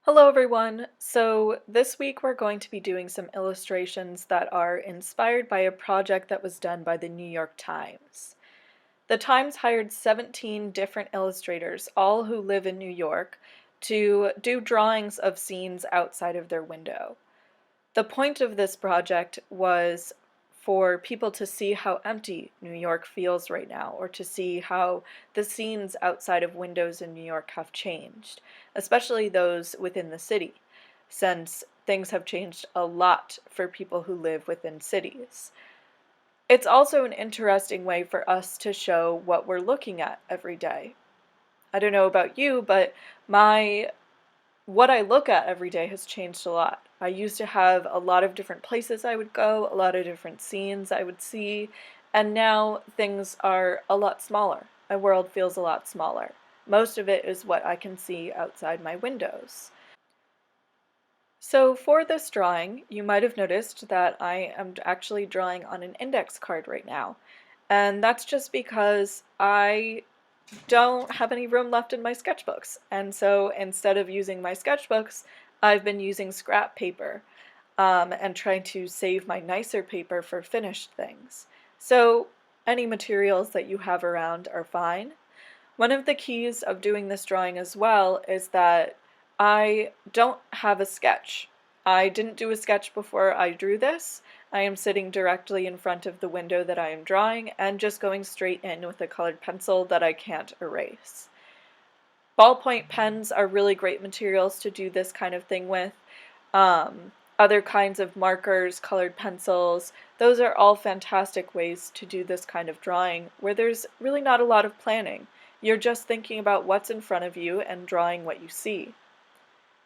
Hello everyone! So this week we're going to be doing some illustrations that are inspired by a project that was done by the New York Times. The Times hired 17 different illustrators, all who live in New York, to do drawings of scenes outside of their window. The point of this project was for people to see how empty New York feels right now, or to see how the scenes outside of windows in New York have changed, especially those within the city, since things have changed a lot for people who live within cities. It's also an interesting way for us to show what we're looking at every day. I don't know about you, but what I look at every day has changed a lot. I used to have a lot of different places I would go, a lot of different scenes I would see, and now things are a lot smaller. My world feels a lot smaller. Most of it is what I can see outside my windows. So for this drawing, you might have noticed that I am actually drawing on an index card right now. And that's just because I don't have any room left in my sketchbooks. And so instead of using my sketchbooks, I've been using scrap paper and trying to save my nicer paper for finished things. So any materials that you have around are fine. One of the keys of doing this drawing as well is that I don't have a sketch. I didn't do a sketch before I drew this. I am sitting directly in front of the window that I am drawing and just going straight in with a colored pencil that I can't erase. Ballpoint pens are really great materials to do this kind of thing with. Other kinds of markers, colored pencils, those are all fantastic ways to do this kind of drawing where there's really not a lot of planning. You're just thinking about what's in front of you and drawing what you see.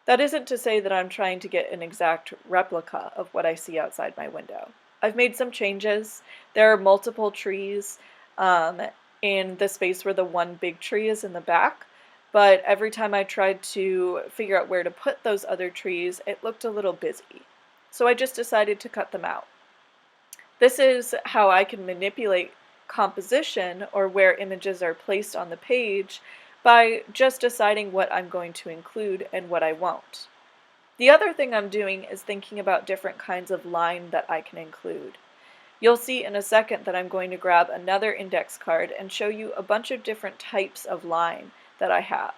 That isn't to say that I'm trying to get an exact replica of what I see outside my window. I've made some changes. There are multiple trees in the space where the one big tree is in the back, but every time I tried to figure out where to put those other trees, it looked a little busy. So I just decided to cut them out. This is how I can manipulate composition, or where images are placed on the page, by just deciding what I'm going to include and what I won't. The other thing I'm doing is thinking about different kinds of line that I can include. You'll see in a second that I'm going to grab another index card and show you a bunch of different types of line that I have.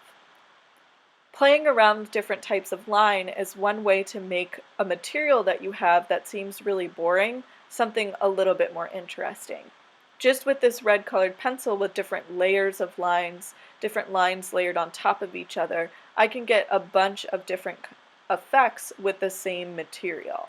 Playing around with different types of line is one way to make a material that you have that seems really boring something a little bit more interesting. Just with this red colored pencil with different layers of lines, different lines layered on top of each other, I can get a bunch of different effects with the same material.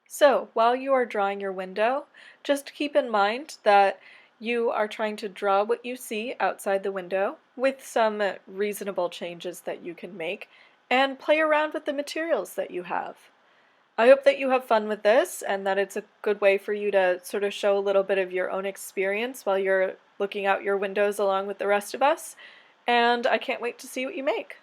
So while you are drawing your window, just keep in mind that you are trying to draw what you see outside the window with some reasonable changes that you can make, and play around with the materials that you have. I hope that you have fun with this and that it's a good way for you to sort of show a little bit of your own experience while you're looking out your windows along with the rest of us, and I can't wait to see what you make.